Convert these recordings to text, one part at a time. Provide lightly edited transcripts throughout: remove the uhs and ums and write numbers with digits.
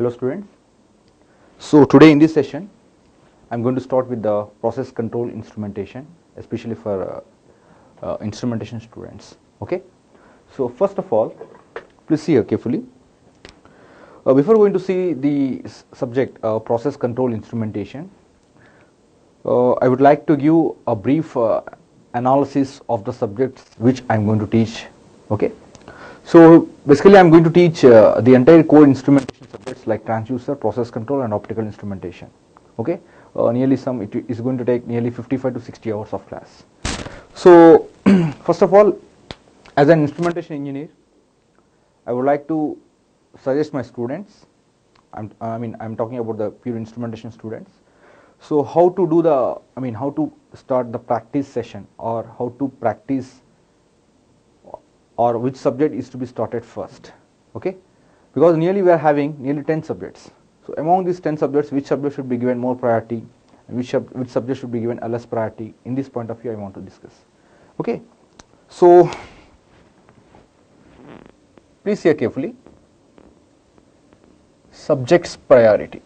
Hello students. So today in this session I am going to start with the process control instrumentation, especially for instrumentation students. Okay. So first of all, please see here carefully. Before going to see the subject process control instrumentation, I would like to give a brief analysis of the subjects which I am going to teach. Okay. So basically I am going to teach the entire core instrumentation subjects like transducer, process control and optical instrumentation. Okay. It is going to take nearly 55 to 60 hours of class. So first of all, as an instrumentation engineer, I would like to suggest my students, I'm talking about the pure instrumentation students. So how to do how to start the practice session, or how to practice, or which subject is to be started first. Okay, because we are having nearly 10 subjects. So among these 10 subjects, which subject should be given more priority and which subject should be given a less priority? In this point of view I want to discuss. Okay, so please hear carefully. Subjects priority.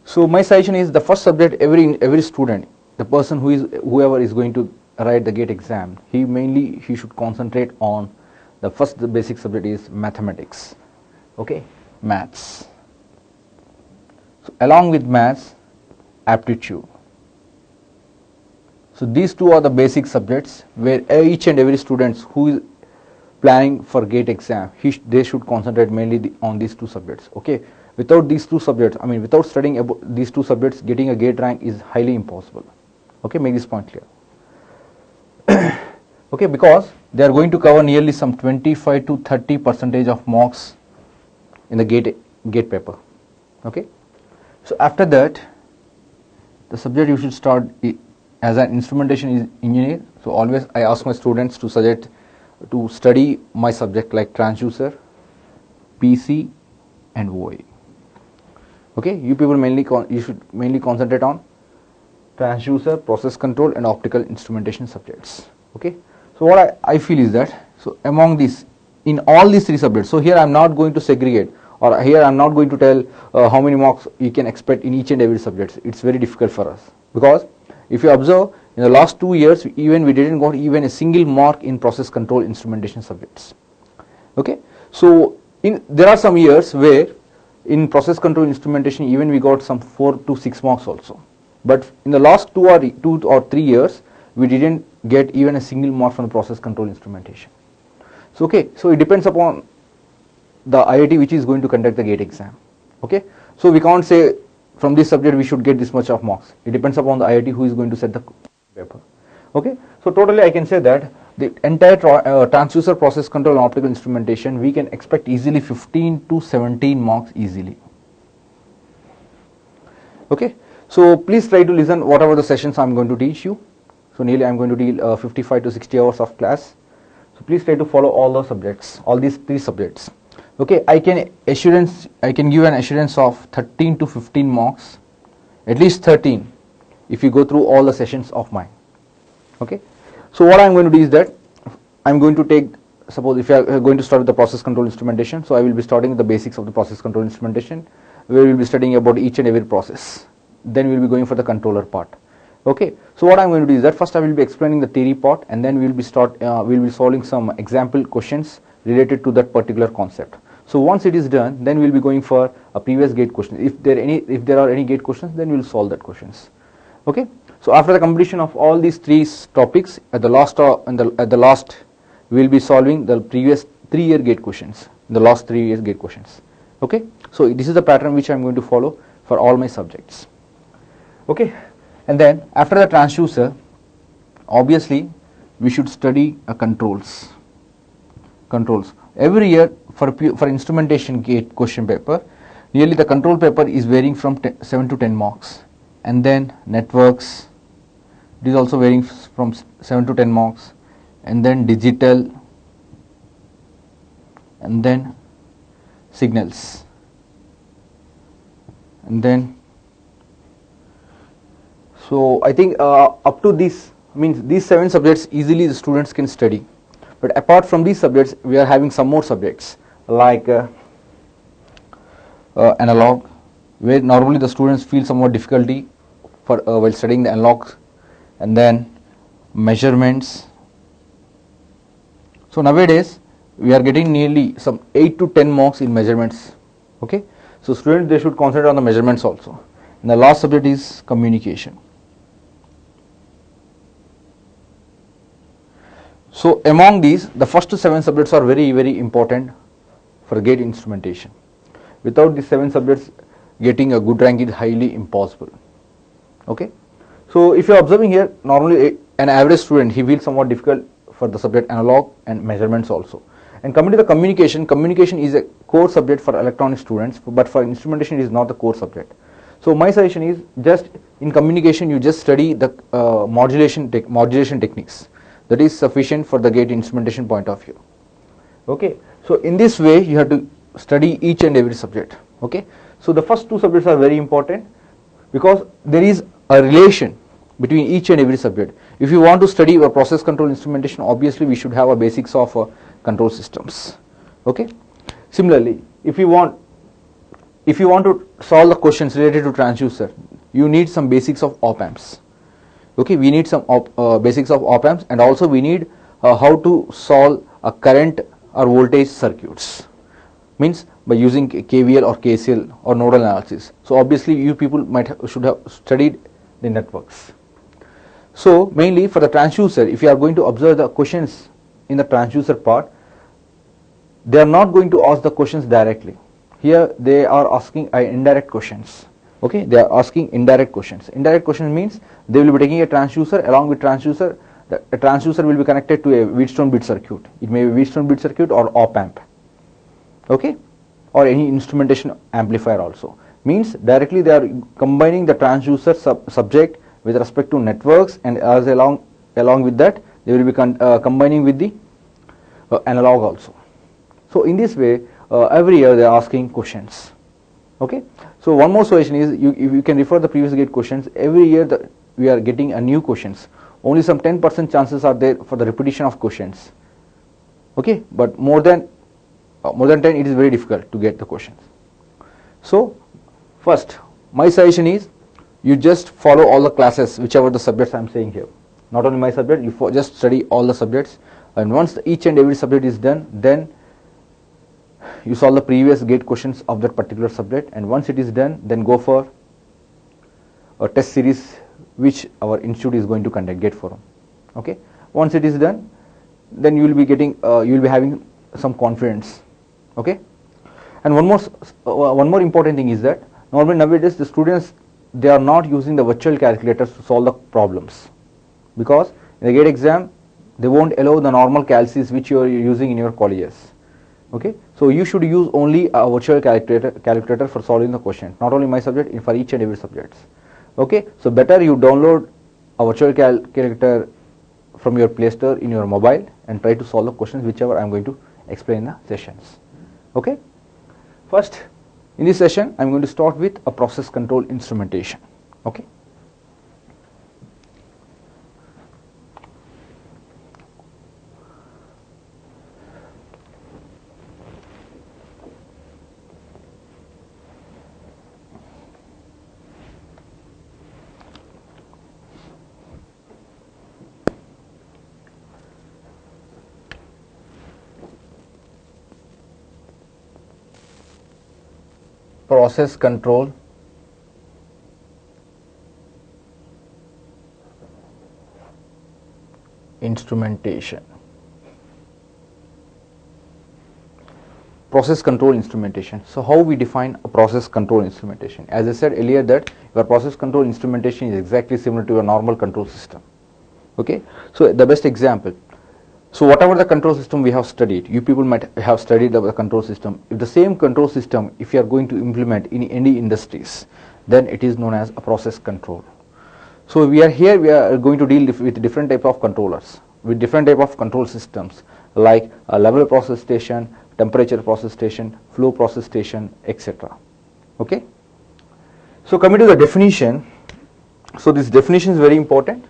So my suggestion is the first subject, every student, the person whoever is going to write the GATE exam, he should concentrate on the basic subject is mathematics. Okay, maths. So along with maths, aptitude. So these two are the basic subjects where each and every student who is planning for GATE exam, they should concentrate mainly on these two subjects. Okay, without these two subjects, without studying about these two subjects, getting a GATE rank is highly impossible. Okay, make this point clear. Okay, because they are going to cover nearly some 25 to 30% of marks in the GATE paper. Okay, so after that, the subject you should start as an instrumentation engineer. So always I ask my students to study my subject like transducer, PC and OA. Okay, you people you should mainly concentrate on transducer, process control and optical instrumentation subjects. Okay, so what I feel is that, so among these, in all these three subjects, so here I am not going to segregate, or here I am not going to tell how many marks you can expect in each and every subject. It's very difficult for us, because if you observe, in the last 2 years we didn't got even a single mark in process control instrumentation subjects. Okay, so there are some years where in process control instrumentation even we got some 4 to 6 marks also, but in the last 2 or 3 years we didn't get even a single mark from the process control instrumentation. So okay, so it depends upon the IIT which is going to conduct the GATE exam. Okay, so we can't say from this subject we should get this much of marks. It depends upon the IIT who is going to set the paper. Okay, so totally I can say that the entire transducer, process control and optical instrumentation, we can expect easily 15 to 17 marks easily. Okay, so please try to listen whatever the sessions I am going to teach you. So nearly I am going to deal 55 to 60 hours of class. So please try to follow all the subjects, all these 3 subjects. Okay, I can give an assurance of 13 to 15 marks, at least 13, if you go through all the sessions of mine. Okay, so what I am going to do is that I am going to take, suppose if you are going to start with the process control instrumentation, so I will be starting with the basics of the process control instrumentation, where we will be studying about each and every process. Then we will be going for the controller part. Okay, so what I am going to do is that first I will be explaining the theory part, and then we will be solving some example questions related to that particular concept. So once it is done, then we will be going for a previous GATE question. If there are any GATE questions, then we will solve that questions. Okay, so after the completion of all these 3 topics, at the last we will be solving the previous 3-year GATE questions, the last 3 years GATE questions. Okay, so this is the pattern which I am going to follow for all my subjects. Okay, and then after the transducer, obviously we should study controls. Every year for instrumentation GATE question paper, nearly the control paper is varying from 7 to 10 marks, and then networks, it is also varying from 7 to 10 marks, and then digital, and then signals, and then so I think up to this, these 7 subjects easily the students can study. But apart from these subjects, we are having some more subjects like analog, where normally the students feel somewhat difficulty for while studying the analogs, and then measurements. So nowadays we are getting nearly some 8 to 10 marks in measurements. Okay, so students, they should concentrate on the measurements also. And the last subject is communication. So among these, the first 7 subjects are very, very important for gate instrumentation. Without these 7 subjects, getting a good rank is highly impossible. Okay, so if you are observing here, normally an average student, he feels somewhat difficult for the subject analog and measurements also. And coming to the communication, communication is a core subject for electronic students, but for instrumentation it is not the core subject. So my suggestion is, just in communication you just study the modulation techniques. That is sufficient for the gate instrumentation point of view. Okay, so in this way you have to study each and every subject. Okay, so the first 2 subjects are very important because there is a relation between each and every subject. If you want to study a process control instrumentation, obviously we should have a basics of control systems. Okay, similarly, if you want to solve the questions related to transducer, you need some basics of op amps. Okay, we need some basics of op amps, and also we need how to solve a current or voltage circuits, means by using KVL or KCL or nodal analysis. So obviously you people should have studied the networks. So mainly for the transducer, if you are going to observe the questions in the transducer part, they are not going to ask the questions directly. Here they are asking indirect questions. Okay, they are asking indirect questions. Indirect questions means they will be taking a transducer, along with transducer, a transducer will be connected to a Wheatstone bit circuit. It may be Wheatstone bit circuit or op amp. Okay, or any instrumentation amplifier also. Means directly they are combining the transducer subject with respect to networks, and as along with that they will be combining with the analog also. So in this way, every year they are asking questions. Okay, so one more suggestion is, if you can refer the previous gate questions, every year we are getting a new questions. Only some 10% chances are there for the repetition of questions. Okay, but more than 10 it is very difficult to get the questions. So first, my suggestion is, you just follow all the classes, whichever the subjects I am saying here. Not only my subject, you just study all the subjects, and once each and every subject is done, then you solve the previous gate questions of that particular subject, and once it is done, then go for a test series which our institute is going to conduct, gate forum. Okay, once it is done, then you will be getting you will be having some confidence. Okay, and one more important thing is that normally nowadays the students, they are not using the virtual calculators to solve the problems, because in the gate exam they won't allow the normal calcs which you are using in your colleges. Okay, so you should use only a virtual calculator for solving the question. Not only my subject, for each and every subjects. Okay, so better you download a virtual calculator from your Play Store in your mobile and try to solve the questions whichever I am going to explain in the sessions. Okay, first in this session I am going to start with a process control instrumentation. Okay. Process control instrumentation. Process control instrumentation. So how we define a process control instrumentation? As I said earlier, that your process control instrumentation is exactly similar to a normal control system. Okay, so the best example, so whatever the control system we have studied, you people might have studied the control system. If the same control system, if you are going to implement in any industries, then it is known as a process control. So we are going to deal with different type of controllers, with different type of control systems, like a level process station, temperature process station, flow process station, etc. Okay, so coming to the definition, so this definition is very important.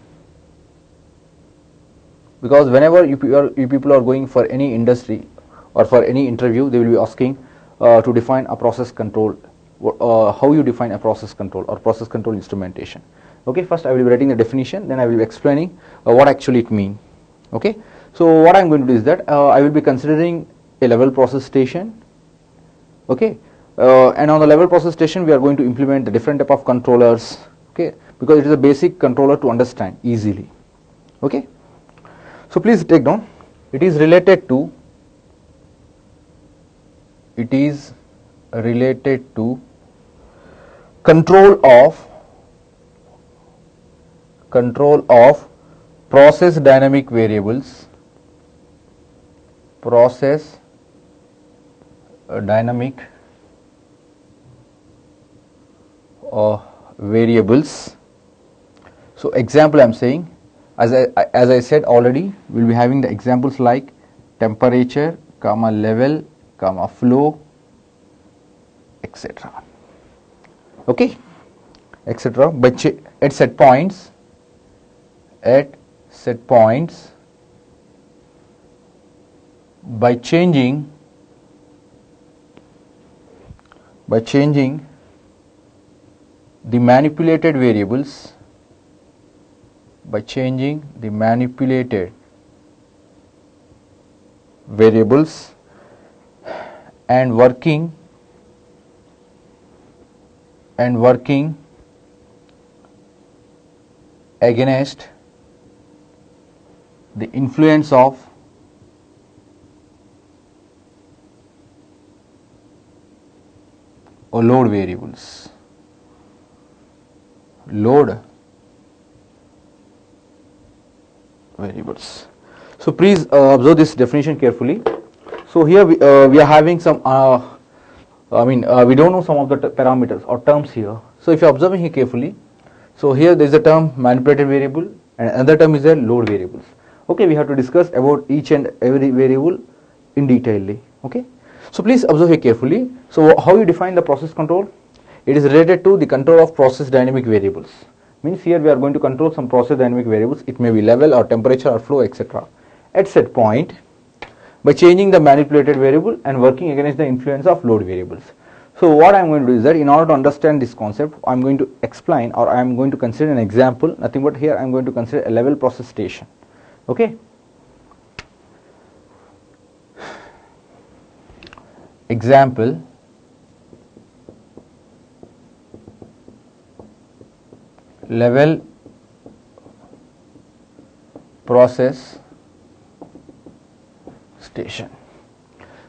because whenever you people are going for any industry or for any interview, they will be asking to define a process control, how you define a process control or process control instrumentation. Okay, first I will be writing the definition, then I will be explaining what actually it means. Okay, so what I am going to do is that I will be considering a level process station. Okay, and on the level process station we are going to implement the different type of controllers. Okay, because it is a basic controller to understand easily. Okay, so please take down, it is related to control of process dynamic variables, process dynamic variables. So example I am saying, as I said already, we will be having the examples like temperature, comma level, comma flow, etc. Okay, etc. But at set points, by changing the manipulated variables, and working against the influence of load variables. So please observe this definition carefully. So here we are having some we don't know some of the parameters or terms here. So if you are observing here carefully, so here there is a term manipulated variable and another term is a load variables. Okay, we have to discuss about each and every variable in detail. Okay, so please observe here carefully. So how you define the process control? It is related to the control of process dynamic variables. Means here we are going to control some process dynamic variables. It may be level or temperature or flow, etc. at set point by changing the manipulated variable and working against the influence of load variables. So what I am going to do is that in order to understand this concept, I am going to explain, or I am going to consider an example. Nothing but here I am going to consider a level process station. Okay. Example, level process station.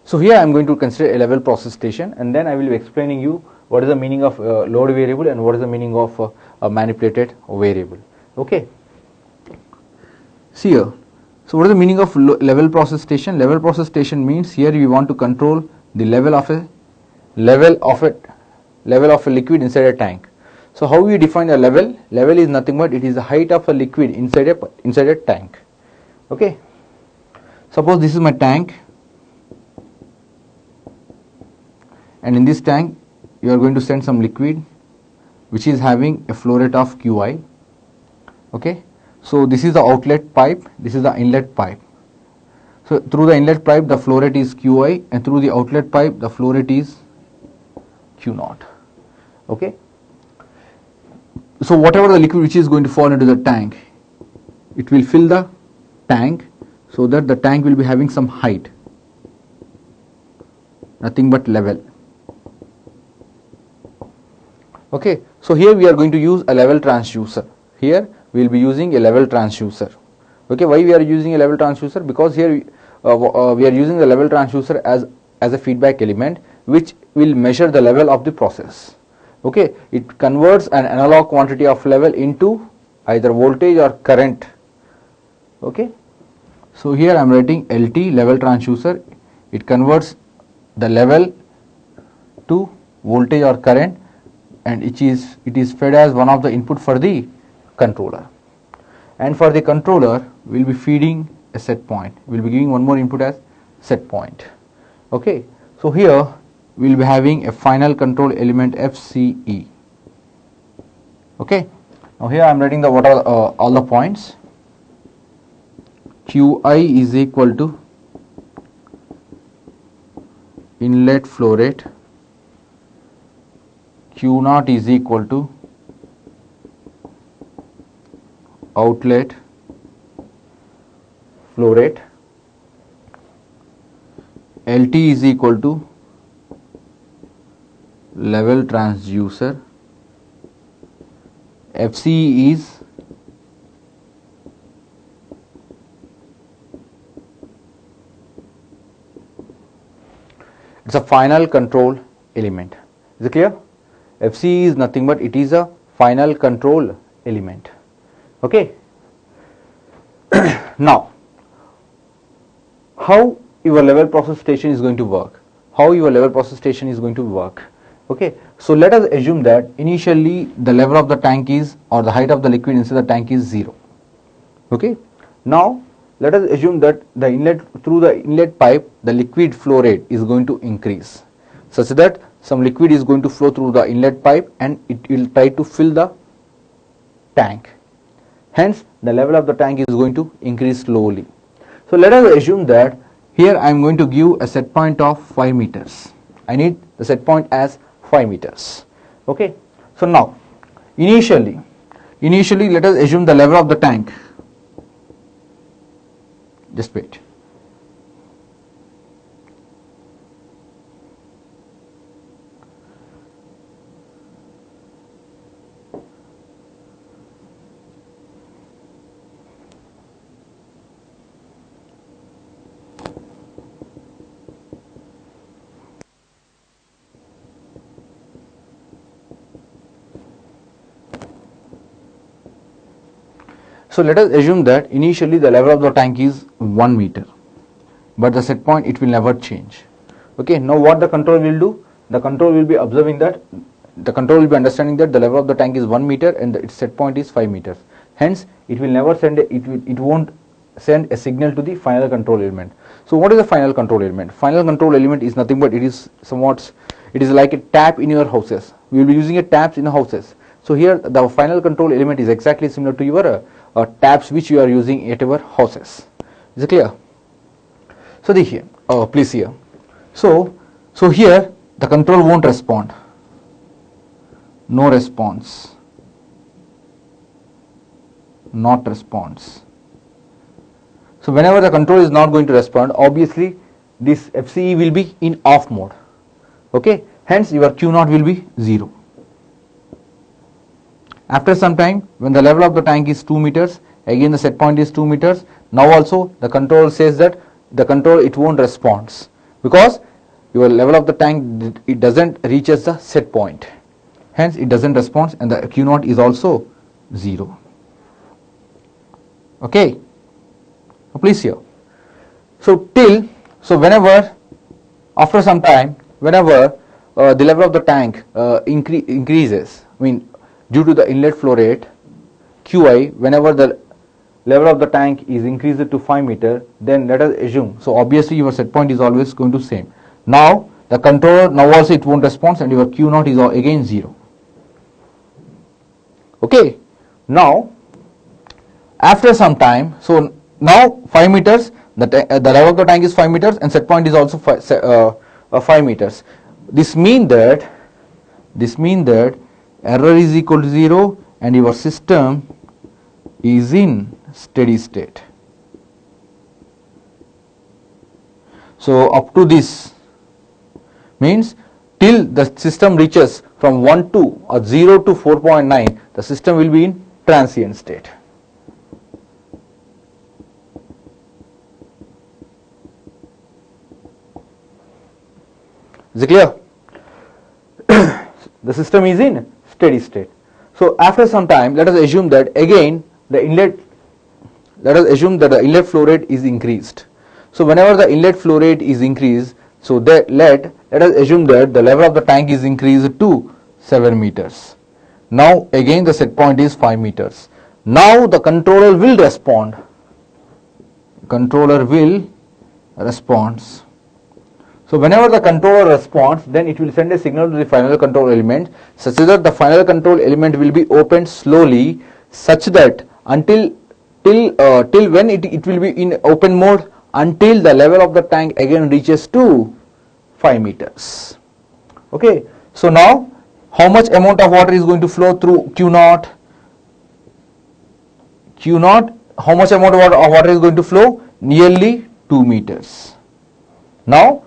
So here I am going to consider a level process station, and then I will be explaining you what is the meaning of load variable and what is the meaning of a manipulated variable. Okay. See here. So what is the meaning of level process station? Level process station means here we want to control the level of a liquid inside a tank. So how we define a level? Level is nothing but it is the height of a liquid inside a tank. Okay. Suppose this is my tank, and in this tank you are going to send some liquid which is having a flow rate of Qi. Okay. So this is the outlet pipe, this is the inlet pipe. So through the inlet pipe the flow rate is Qi, and through the outlet pipe the flow rate is Q0. Okay. So whatever the liquid which is going to fall into the tank, it will fill the tank so that the tank will be having some height, nothing but level. Okay, so here we are going to use a level transducer. Here we will be using a level transducer. Okay, why we are using a level transducer? Because here we are using the level transducer as a feedback element which will measure the level of the process. Okay, it converts an analog quantity of level into either voltage or current. Okay, so here I am writing LT, level transducer. It converts the level to voltage or current, and it is fed as one of the input for the controller. And for the controller we will be feeding a set point. We will be giving one more input as set point. Okay, so here we will be having a final control element FCE. Okay, now here I am writing the what are all the points. Qi is equal to inlet flow rate, Q naught is equal to outlet flow rate, LT is equal to level transducer, FC is it's a final control element. Is it clear? FC is nothing but it is a final control element. Okay. Now, how your level process station is going to work? How your level process station is going to work? Okay. So let us assume that initially the level of the tank is, or the height of the liquid inside the tank is 0. Okay. Now let us assume that the inlet, through the inlet pipe, the liquid flow rate is going to increase such that some liquid is going to flow through the inlet pipe and it will try to fill the tank. Hence the level of the tank is going to increase slowly. So let us assume that here I am going to give a set point of 5 meters. I need the set point as 5 meters. Okay. So now initially let us assume the level of the tank. Just wait. So let us assume that initially the level of the tank is 1 meter, but the set point it will never change. Okay. Now what the control will do? The control will be observing that, the control will be understanding that the level of the tank is 1 meter and its set point is 5 meters. Hence it will never send it won't send a signal to the final control element. So what is the final control element? Final control element is nothing but it is like a tap in your houses. We will be using a taps in houses. So here the final control element is exactly similar to your taps which you are using at your houses. Is it clear? So here, please here. So here the control won't respond. No response. Not response. So whenever the control is not going to respond, obviously this FCE will be in off mode. Okay. Hence your Q naught will be 0. After some time, when the level of the tank is 2 meters, again the set point is 2 meters. Now also the control says that it won't respond because your level of the tank, it doesn't reaches the set point. Hence it doesn't respond and the Q naught is also 0. Okay. Please here. So whenever after some time, whenever the level of the tank increases, due to the inlet flow rate Qi, whenever the level of the tank is increased to 5 meter, then let us assume, so obviously your set point is always going to same. Now the controller, now also it won't respond and your Q naught is again 0. Okay. Now after some time, so now 5 meters, the level of the tank is 5 meters and set point is also 5 meters. This mean that error is equal to 0 and your system is in steady state. So up to this means till the system reaches from 1 to or 0 to 4.9, the system will be in transient state. Is it clear? The system is in steady state. So after some time, let us assume that again the inlet flow rate is increased. So whenever the inlet flow rate is increased, so let us assume that the level of the tank is increased to 7 meters. Now again the set point is 5 meters. Now the controller will respond. So whenever the controller responds, then it will send a signal to the final control element such that the final control element will be opened slowly such that till till when it will be in open mode, until the level of the tank again reaches to 5 meters. Okay, so now how much amount of water is going to flow through Q naught? Q naught, how much amount of water is going to flow? Nearly 2 meters. Now,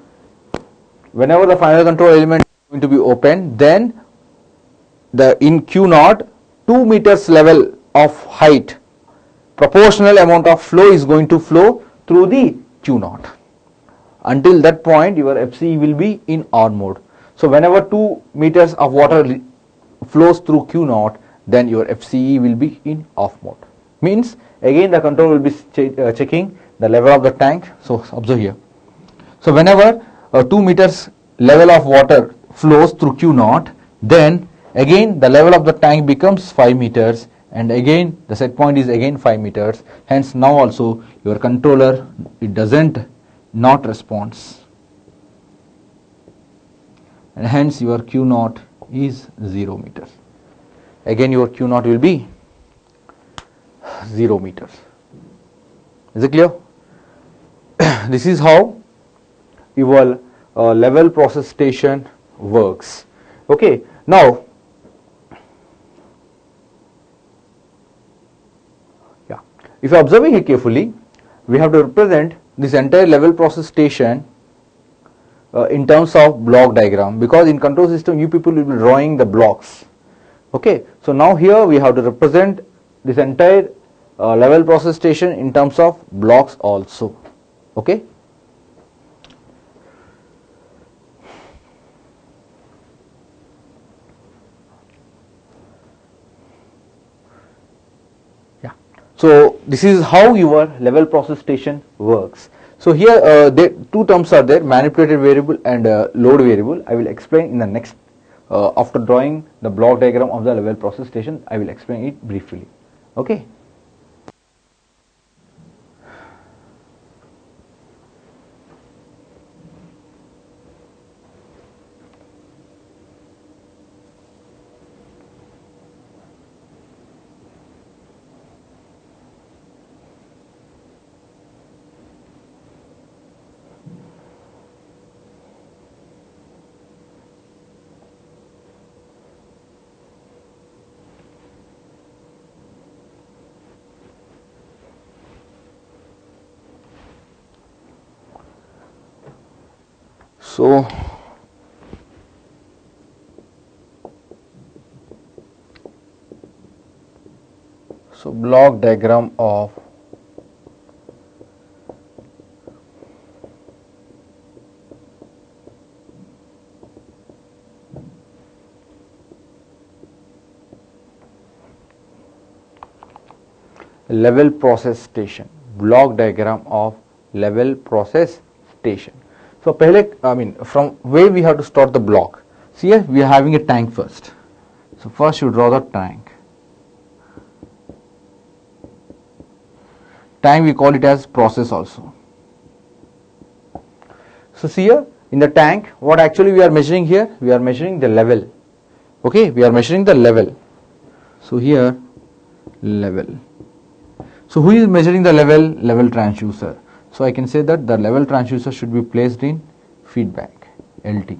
whenever the final control element is going to be open, then in Q naught, 2 meters level of height, proportional amount of flow is going to flow through the Q naught. Until that point, your FCE will be in on mode. So whenever 2 meters of water flows through Q naught, then your FCE will be in off mode. Means again the control will be checking the level of the tank. So observe here. So whenever 2 meters level of water flows through Q naught, then again the level of the tank becomes 5 meters, and again the set point is again 5 meters. Hence now also your controller, it doesn't not responds, and hence your Q naught is 0 meters. Again your Q naught will be 0 meters. Is it clear? This is how your level process station works. Okay, now if you are observing here carefully, we have to represent this entire level process station in terms of block diagram, because in control system you people will be drawing the blocks. Okay, so now here we have to represent this entire level process station in terms of blocks also. Okay. Yeah. So this is how your level process station works. So here two terms are there, manipulated variable and load variable. I will explain in the next, after drawing the block diagram of the level process station, I will explain it briefly. Okay. So block diagram of level process station, block diagram of level process station. So from where we have to start the block. See here we are having a tank first. So first you draw the tank. Tank we call it as process also. So see here in the tank, what actually we are measuring here? We are measuring the level. Okay, we are measuring the level. So here level. So who is measuring the level? Level transducer. So I can say that the level transducer should be placed in feedback, LT.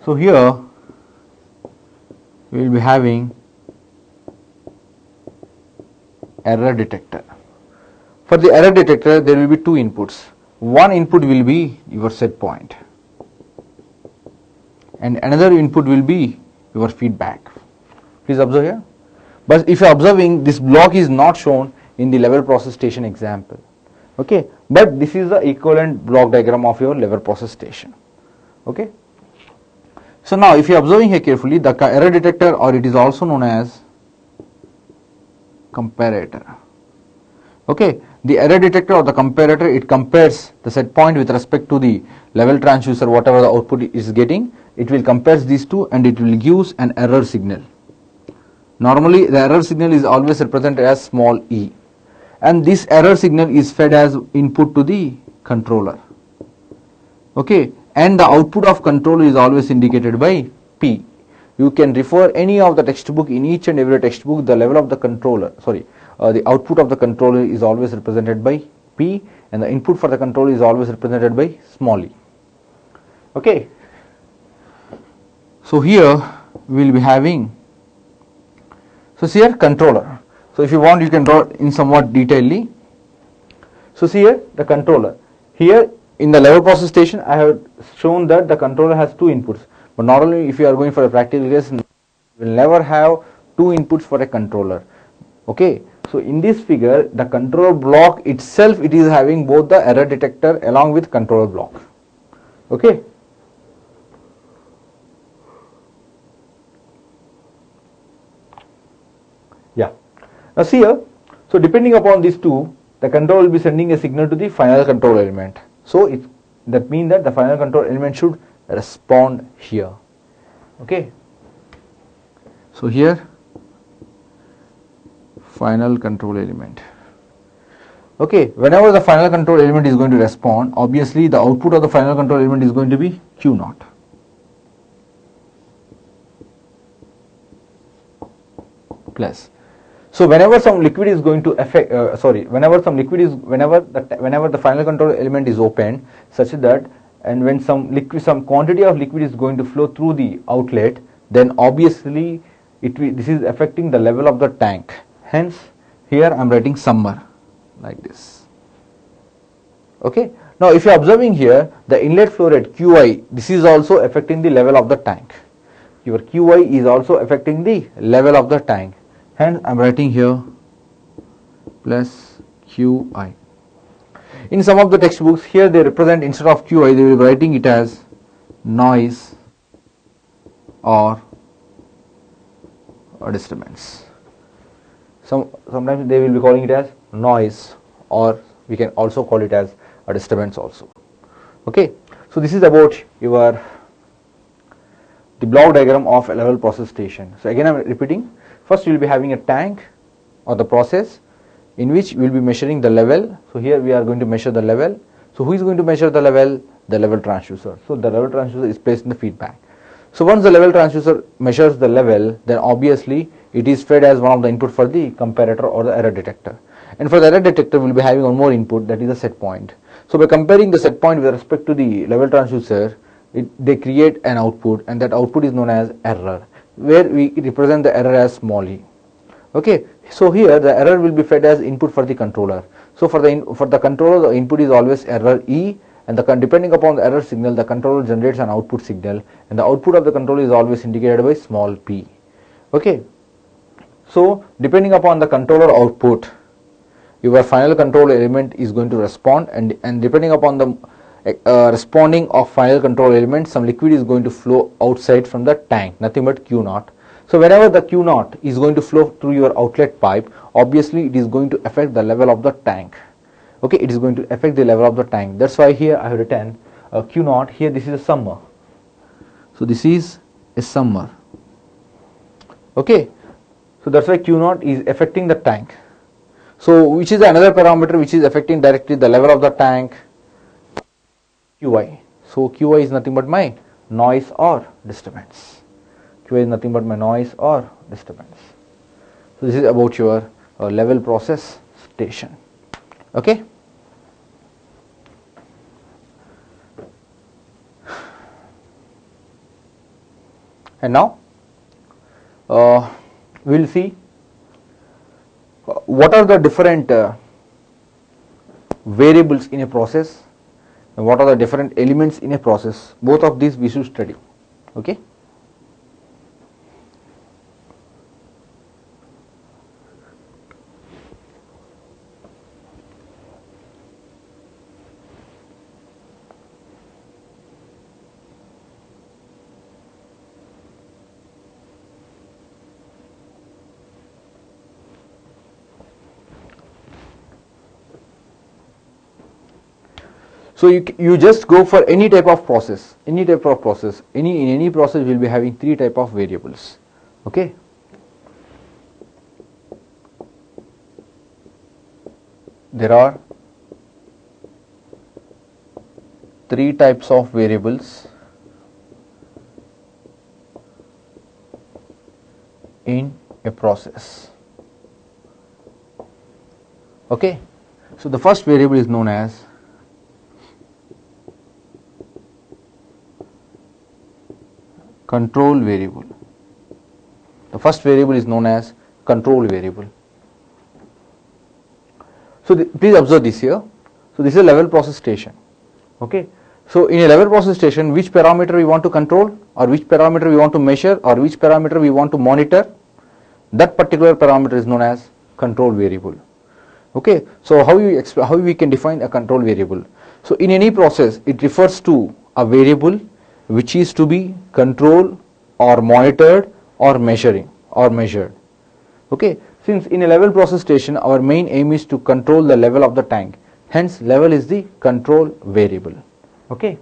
So here we will be having error detector. For the error detector there will be two inputs. One input will be your set point and another input will be your feedback. Please observe here. But if you are observing, this block is not shown in the level process station example. Okay, but this is the equivalent block diagram of your level process station. Okay. So now if you are observing here carefully, the error detector, or it is also known as comparator. Okay, the error detector or the comparator, it compares the set point with respect to the level transducer, whatever the output is getting, it will compare these two and it will give an error signal. Normally the error signal is always represented as small e, and this error signal is fed as input to the controller. Okay, and the output of controller is always indicated by P. you can refer any of the textbook. In each and every textbook, the level of the controller, the output of the controller is always represented by P, and the input for the controller is always represented by small e. Okay. So here we will be having, so see here controller. So if you want, you can draw in somewhat detailedly. So see here the controller. Here in the level process station, I have shown that the controller has two inputs. But normally, if you are going for a practical case, you will never have two inputs for a controller. Okay. So in this figure, the control block itself, it is having both the error detector along with controller block. Okay. Yeah. Now see here, so depending upon these two, the controller will be sending a signal to the final control element. So that means that the final control element should respond here. Okay. So here, final control element. Okay, whenever the final control element is going to respond, obviously the output of the final control element is going to be Q naught. Plus. So whenever some liquid is going to affect, whenever the final control element is opened, such that, and when some quantity of liquid is going to flow through the outlet, then obviously this is affecting the level of the tank. Hence, here I am writing summer like this. Okay. Now, if you are observing here, the inlet flow rate QI, this is also affecting the level of the tank. Your QI is also affecting the level of the tank. Hence, I am writing here plus QI. In some of the textbooks, here they represent, instead of QI, they will be writing it as noise or disturbance. Sometimes they will be calling it as noise, or we can also call it as a disturbance also. Okay. So this is about the block diagram of a level process station. So again I am repeating. First you will be having a tank or the process in which we will be measuring the level. So here we are going to measure the level. So who is going to measure the level? The level transducer. So the level transducer is placed in the feedback. So once the level transducer measures the level, then obviously it is fed as one of the input for the comparator or the error detector. And for the error detector, we will be having one more input, that is the set point. So by comparing the set point with respect to the level transducer, they create an output, and that output is known as error, where we represent the error as small e. Okay. So here the error will be fed as input for the controller. So for the controller, the input is always error E, and depending upon the error signal, the controller generates an output signal, and the output of the controller is always indicated by small p. Okay. So depending upon the controller output, your final control element is going to respond, and depending upon the responding of final control element, some liquid is going to flow outside from the tank, nothing but Q naught. So whenever the Q naught is going to flow through your outlet pipe, obviously it is going to affect the level of the tank. Okay, it is going to affect the level of the tank. That's why here I have written Q naught. Here this is a summer. So this is a summer. Okay, so that's why Q naught is affecting the tank. So which is another parameter which is affecting directly the level of the tank? QI. So QI is nothing but my noise or disturbance. QI is nothing but my noise or disturbance. So this is about your level process station. Okay. And now we will see what are the different variables in a process and what are the different elements in a process. Both of these we should study. Okay. So you just go for any type of process, in any process we will be having three type of variables. Okay. There are three types of variables a process. Okay, so the first variable is known as control variable. The first variable is known as control variable. So please observe this here. So this is a level process station. Okay. So in a level process station, which parameter we want to control, or which parameter we want to measure, or which parameter we want to monitor, that particular parameter is known as control variable. Okay. So how we can define a control variable? So in any process, it refers to a variable which is to be controlled or monitored or measured. Okay. Since in a level process station, our main aim is to control the level of the tank. Hence, level is the control variable. Okay.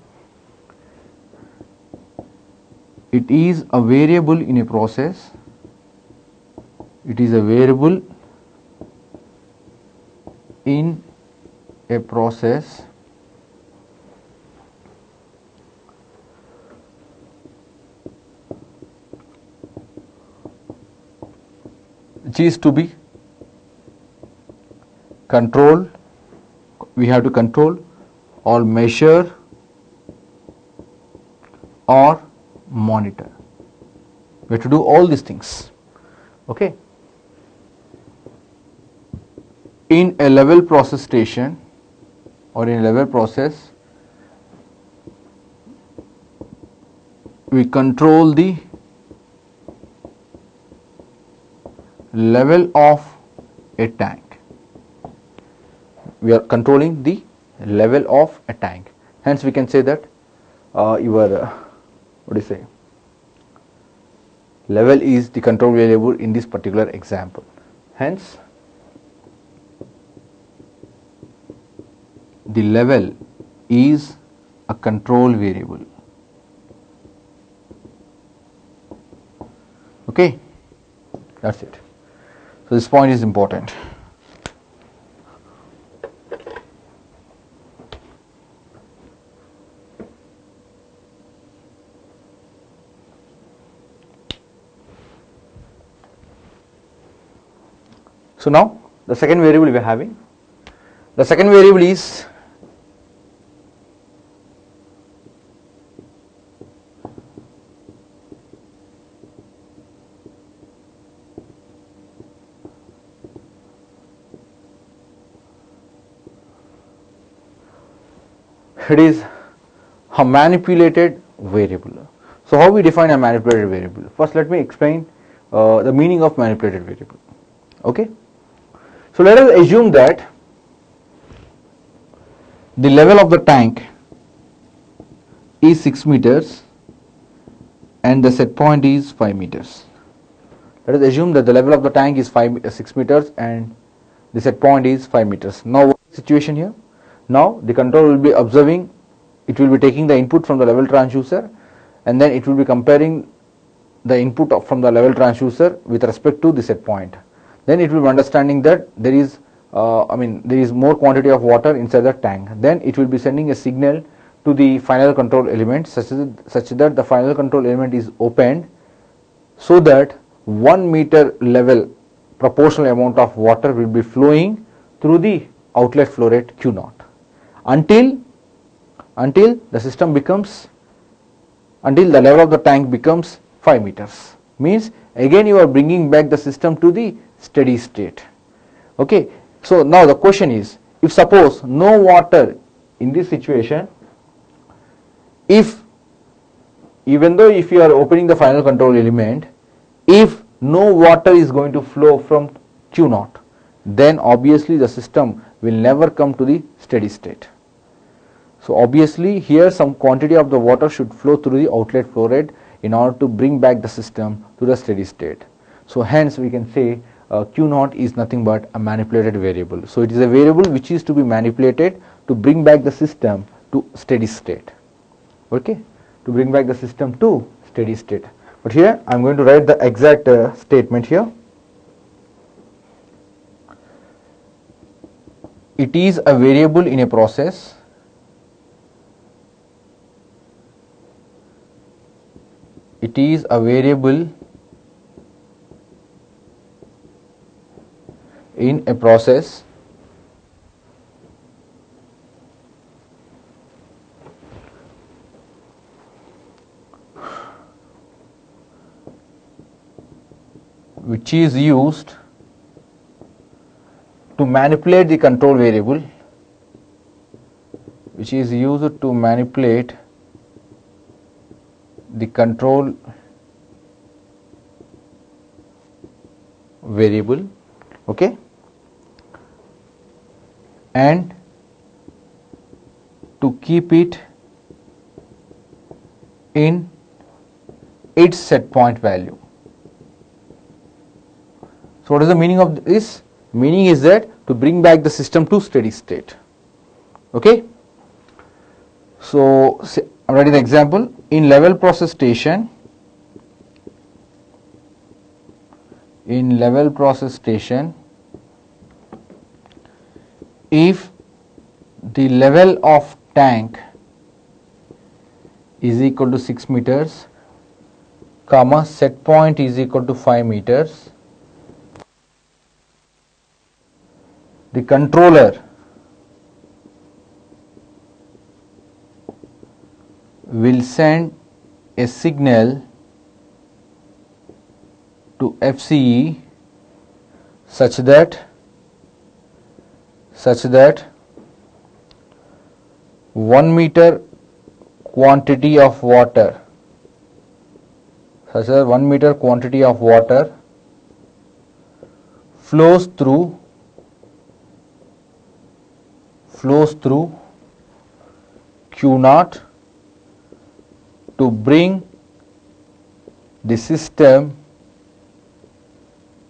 It is a variable in a process. It is a variable in a process which is to be controlled. We have to control or measure or monitor. We have to do all these things. Okay. In a level process station or in a level process, we control the level of a tank. We are controlling the level of a tank. Hence, we can say that level is the control variable in this particular example. Hence, the level is a control variable. Okay, that's it. So this point is important. So now the second variable we are having. The second variable is a manipulated variable. So how we define a manipulated variable? First, let me explain the meaning of manipulated variable. Okay. So let us assume that the level of the tank is 6 meters and the set point is 5 meters. Let us assume that the level of the tank is 6 meters and the set point is 5 meters. Now what is the situation here? Now the control will be observing, it will be taking the input from the level transducer and then it will be comparing the input from the level transducer with respect to the set point. Then it will be understanding that there is more quantity of water inside the tank. Then it will be sending a signal to the final control element such that the final control element is opened so that 1 meter level proportional amount of water will be flowing through the outlet flow rate Q0 until the level of the tank becomes 5 meters. Means again you are bringing back the system to the steady state. Okay. So now the question is, if suppose no water in this situation, even though if you are opening the final control element, if no water is going to flow from Q0, then obviously the system will never come to the steady state. So obviously here some quantity of the water should flow through the outlet flow rate in order to bring back the system to the steady state. So hence we can say Q0 is nothing but a manipulated variable. So it is a variable which is to be manipulated to bring back the system to steady state. Okay, to bring back the system to steady state. But here I am going to write the exact statement here. It is a variable in a process it is a variable in a process which is used to manipulate the control variable, which is used to manipulate the control variable, okay, and to keep it in its set point value. So what is the meaning of this? Meaning is that to bring back the system to steady state. Okay. So I'm writing the example. In level process station, if the level of tank is equal to 6 meters, comma, set point is equal to 5 meters, the controller will send a signal to FCE such that 1 meter quantity of water, flows through Q0 to bring the system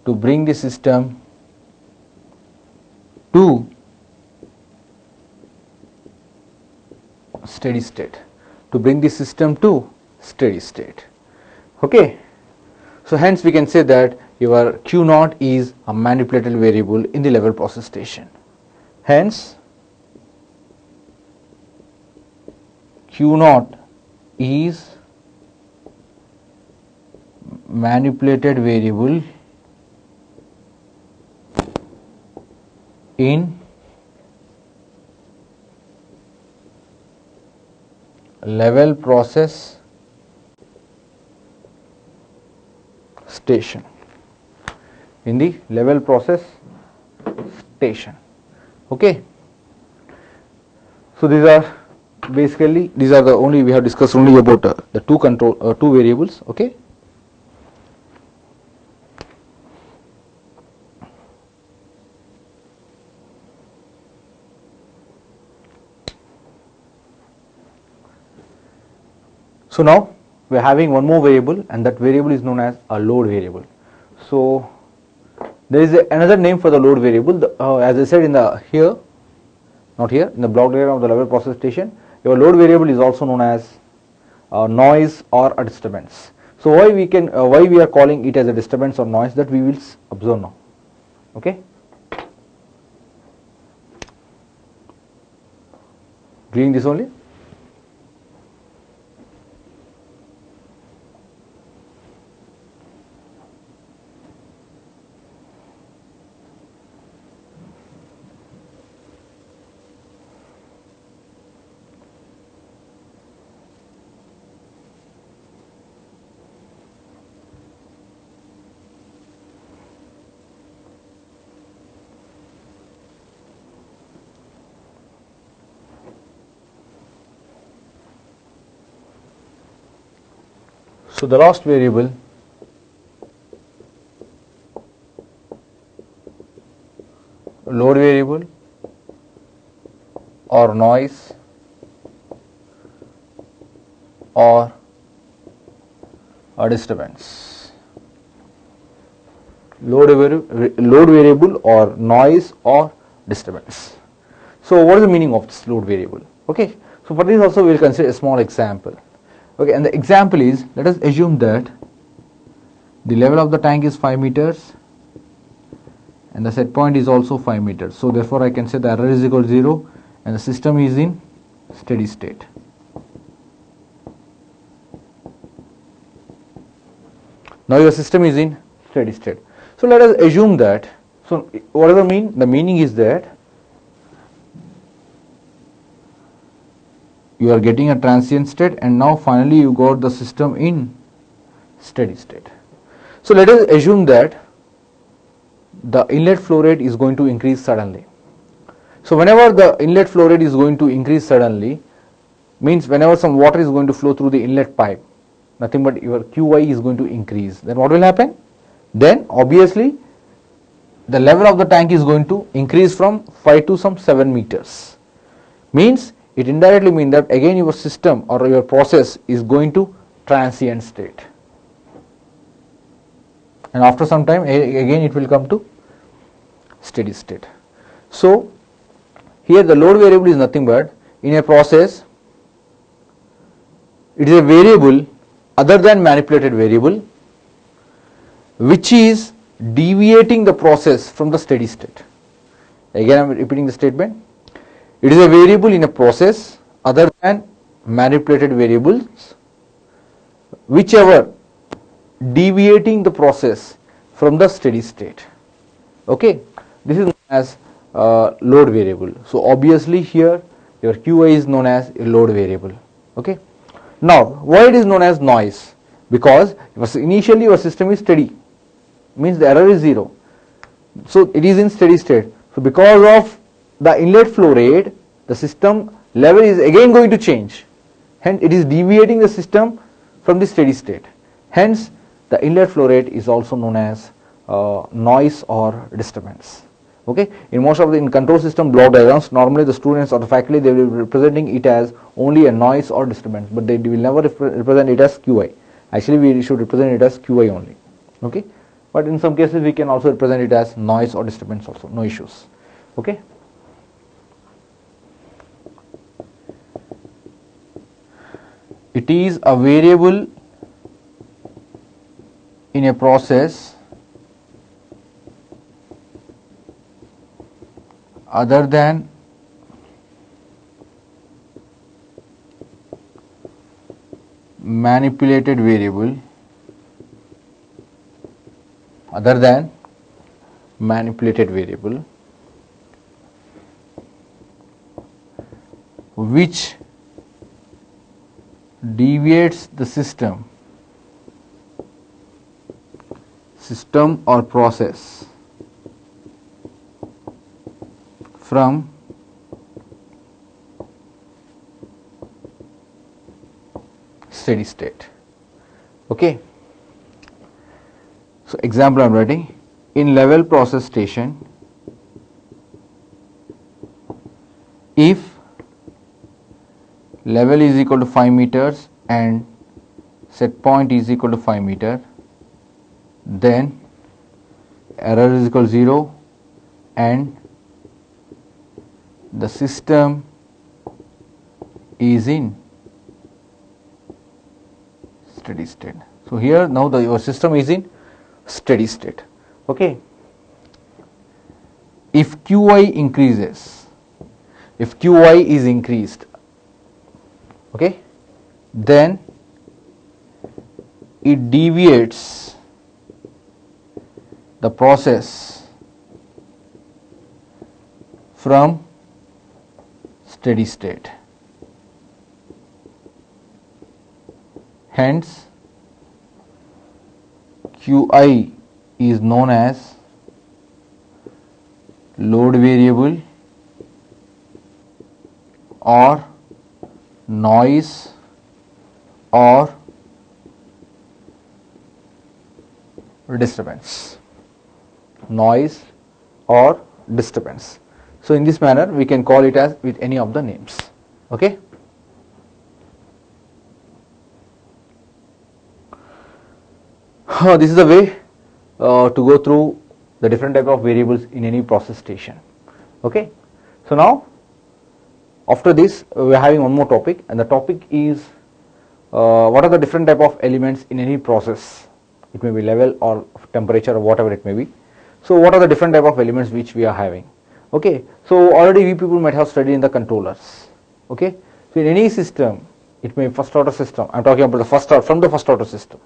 to steady state, okay. So hence we can say that your Q0 is a manipulated variable in the level process station. Hence Q0 is manipulated variable in level process station. Okay. So these are the only we have discussed only about the two variables. Okay. So now we are having one more variable, and that variable is known as a load variable. So there is another name for the load variable. As I said in the in the block diagram of the level process station, your load variable is also known as noise or a disturbance. So why we are calling it as a disturbance or noise, that we will observe now. Okay. Doing this only. So the last variable load variable or noise or a disturbance. Load variable or noise or disturbance. So what is the meaning of this load variable? Okay. So for this also we will consider a small example. Okay, and the example is, let us assume that the level of the tank is 5 meters and the set point is also 5 meters. So therefore I can say the error is equal to 0 and the system is in steady state. Now your system is in steady state. So let us assume that So what does the mean? The meaning is that you are getting a transient state, and now finally you got the system in steady state. So let us assume that the inlet flow rate is going to increase suddenly. So whenever the inlet flow rate is going to increase suddenly, means whenever some water is going to flow through the inlet pipe, nothing but your Qi is going to increase. Then what will happen? Then obviously the level of the tank is going to increase from 5 to some 7 meters. Means it indirectly means that again your system or your process is going to transient state, and after some time again it will come to steady state. So here the load variable is nothing but, in a process it is a variable other than manipulated variable which is deviating the process from the steady state. Again I am repeating the statement. It is a variable in a process other than manipulated variables whichever deviating the process from the steady state. Okay, this is known as load variable. So obviously here your Qi is known as a load variable. Okay, now why it is known as noise? Because initially your system is steady, means the error is 0, so it is in steady state. So because of the inlet flow rate, the system level is again going to change, hence it is deviating the system from the steady state. Hence the inlet flow rate is also known as noise or disturbance. Okay, in most of the control system block diagrams, normally the students or the faculty, they will be representing it as only a noise or disturbance, but they will never represent it as Qi. Actually we should represent it as Qi only. Okay, but in some cases we can also represent it as noise or disturbance also, no issues. Okay, it is a variable in a process other than manipulated variable, which deviates the system or process from steady state. Okay, so example I am writing. In level process station, if level is equal to 5 meters and set point is equal to 5 meter, then error is equal to 0 and the system is in steady state. So here now your system is in steady state. Okay, if Qi increases, if Qi is increased, okay, then it deviates the process from steady state. Hence Qi is known as load variable or noise or disturbance. Noise or disturbance. So in this manner we can call it as with any of the names. Okay. This is the way to go through the different type of variables in any process station. Okay. So now after this we are having one more topic, and the topic is what are the different type of elements in any process. It may be level or temperature or whatever it may be. So what are the different type of elements which we are having. Okay. So already we people might have studied in the controllers. Okay. So in any system, it may be first order system. I am talking about the first order, from the first order system.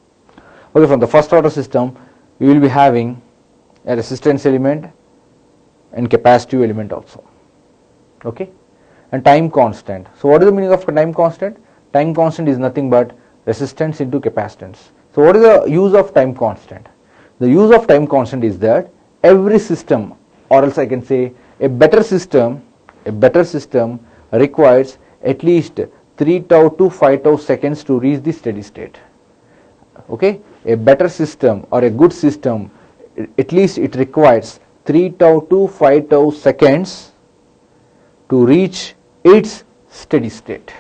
Okay, from the first order system we will be having a resistance element, and capacitive element also. Okay, and time constant. So what is the meaning of time constant? Time constant is nothing but resistance into capacitance. So what is the use of time constant? The use of time constant is that every system, or else I can say a better system requires at least 3 tau to 5 tau seconds to reach the steady state. Okay, a better system or a good system, at least it requires 3 tau to 5 tau seconds to reach its steady state.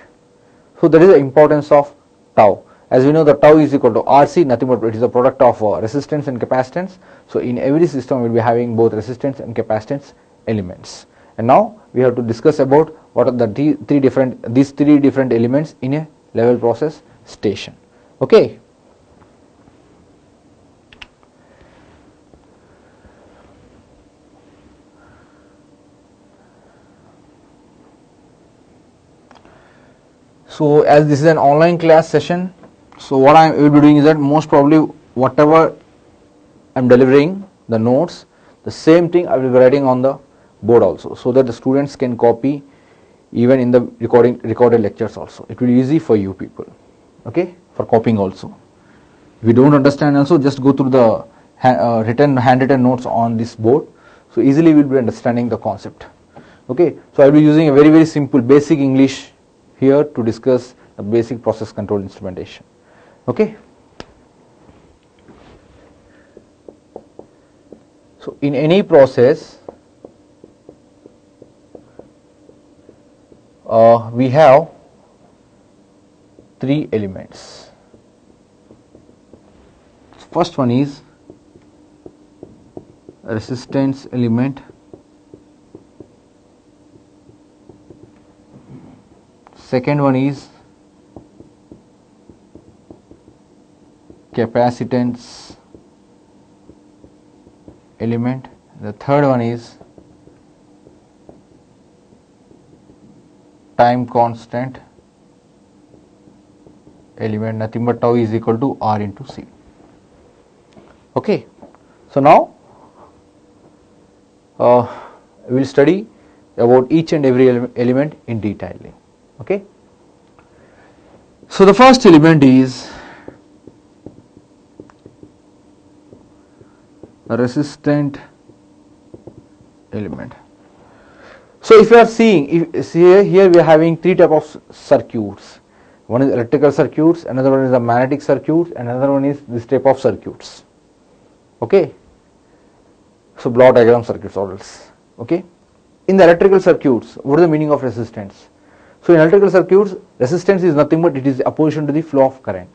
So that is the importance of tau. As we know, the tau is equal to RC, nothing but it is a product of resistance and capacitance. So in every system we will be having both resistance and capacitance elements. And now we have to discuss about what are the these three different elements in a level process station. Okay. So as this is an online class session, so what I will be doing is that most probably whatever I am delivering, the notes, the same thing I will be writing on the board also, so that the students can copy even in the recorded lectures also. It will be easy for you people, okay, for copying also. If you don't understand also, just go through the handwritten notes on this board, so easily we will be understanding the concept. Okay, so I will be using a very simple basic English here to discuss the basic process control instrumentation. Okay. So in any process, we have three elements. First one is resistance element, second one is capacitance element, the third one is time constant element, nothing but tau is equal to R into C. Okay, so now we will study about each and every element in detail. Okay, so the first element is a resistant element. So if you are seeing, here we are having three types of circuits. One is electrical circuits, another one is the magnetic circuits, and another one is this type of circuits. Okay, so block diagram circuits or else. Okay, in the electrical circuits, what is the meaning of resistance? So in electrical circuits, resistance is nothing but it is opposition to the flow of current.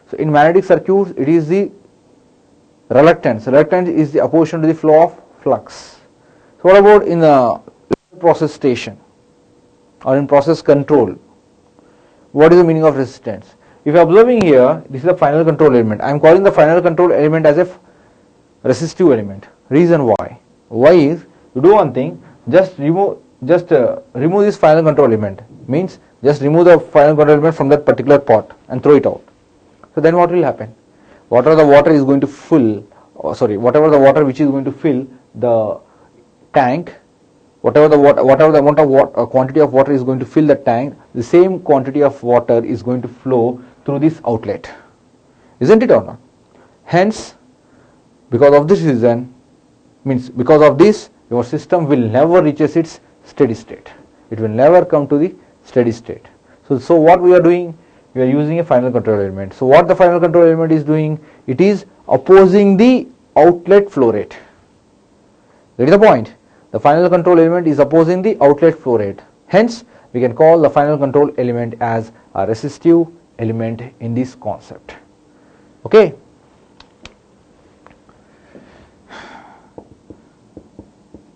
So in magnetic circuits, it is the reluctance. Reluctance is the opposition to the flow of flux. So what about in the process station or in process control? What is the meaning of resistance? If you are observing here, this is the final control element. I am calling the final control element as a resistive element. Reason why? Why is, you do one thing, just remove this final control element. Means just remove the final control element from that particular pot and throw it out. So then what will happen? Whatever the water is going to fill, whatever the water which is going to fill the tank, whatever the amount of quantity of water is going to fill the tank, the same quantity of water is going to flow through this outlet, isn't it or not? Hence, because of this reason, because of this, your system will never reaches its steady state. It will never come to the steady state. So what we are doing? We are using a final control element. So what the final control element is doing? It is opposing the outlet flow rate. That is the point. The final control element is opposing the outlet flow rate. Hence, we can call the final control element as a resistive element in this concept. Okay.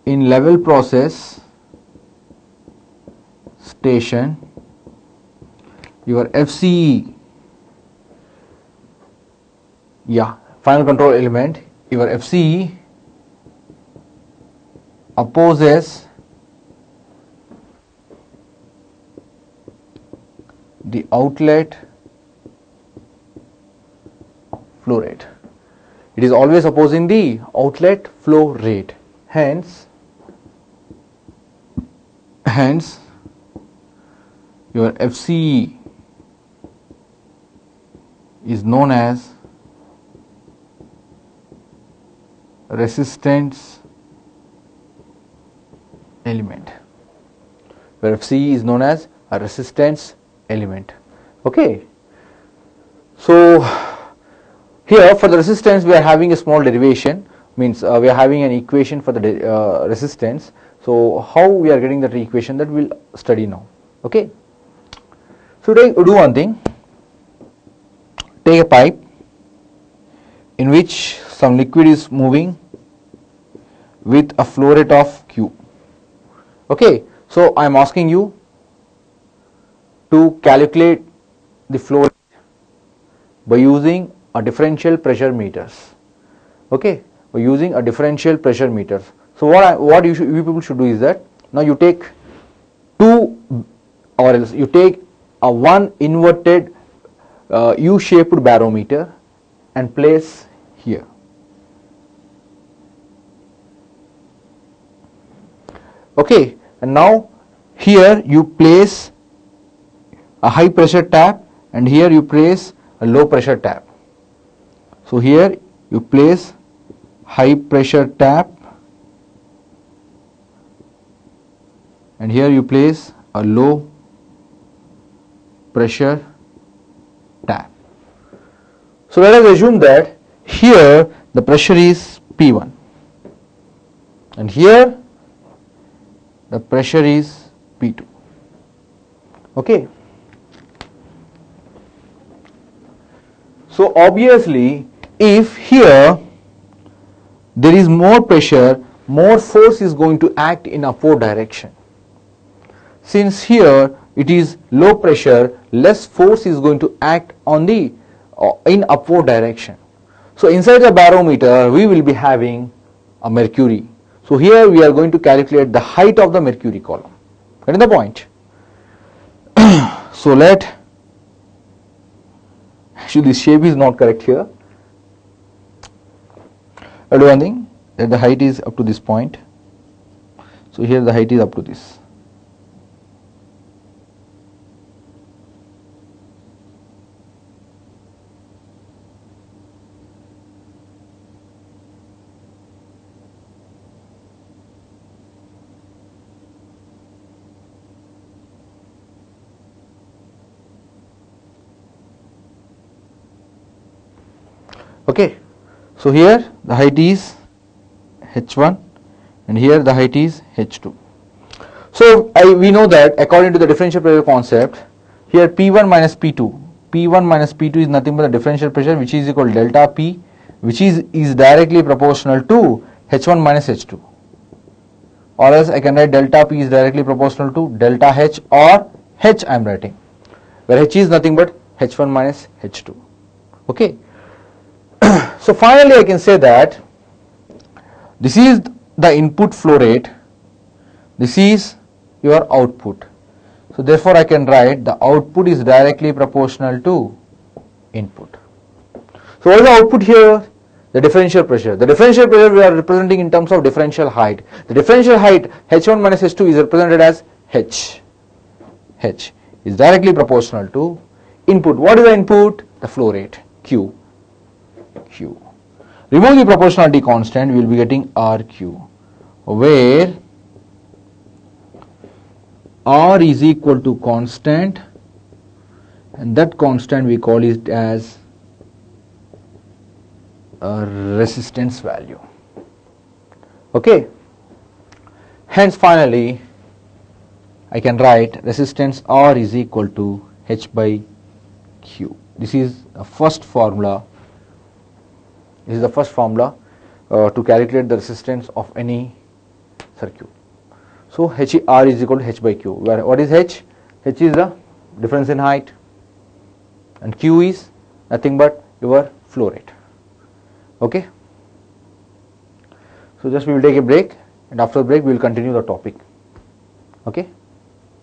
In level process station, your FCE, final control element, your FCE opposes the outlet flow rate. It is always opposing the outlet flow rate. Hence, hence your FCE is known as resistance element, where FCE is known as a resistance element. Okay, so here for the resistance we are having a small derivation, means we are having an equation for the resistance. So how we are getting that equation, that we will study now. Okay, so do one thing, take a pipe in which some liquid is moving with a flow rate of Q. Okay, so I am asking you to calculate the flow rate by using a differential pressure meters. Okay, by using a differential pressure meters. So what you people should do is that now you take two, or else you take a one inverted U-shaped barometer and place here. Okay, and now here you place a high pressure tap and here you place a low pressure tap. So here you place high pressure tap and here you place a low pressure tap. So let us assume that here the pressure is P1 and here the pressure is P2. Okay. So obviously if here there is more pressure, more force is going to act in upward direction. Since here it is low pressure, less force is going to act on the in upward direction. So inside the barometer we will be having a mercury. So here we are going to calculate the height of the mercury column. Getting the point? So actually this shape is not correct here. I'll do one thing, that the height is up to this point. So here the height is up to this. Okay, so here the height is h1 and here the height is h2. So we know that according to the differential pressure concept, here P1 minus P2 is nothing but the differential pressure, which is equal to delta P, which is directly proportional to h1 minus h2, or else I can write delta P is directly proportional to delta H, or H I am writing, where H is nothing but h1 minus h2. Okay. So finally I can say that this is the input flow rate, this is your output. So therefore I can write the output is directly proportional to input. So what is the output here? The differential pressure. The differential pressure we are representing in terms of differential height. The differential height h1 minus h2 is represented as h. H is directly proportional to input. What is the input? The flow rate, Q. Remove the proportionality constant, we will be getting RQ, where R is equal to constant, and that constant we call it as a resistance value. Okay. Hence finally I can write resistance R is equal to H by Q. This is the first formula. This is the first formula to calculate the resistance of any circuit. So R is equal to H by Q, where what is H? H is the difference in height and Q is nothing but your flow rate. Okay. So just we will take a break, and after the break we will continue the topic. Okay.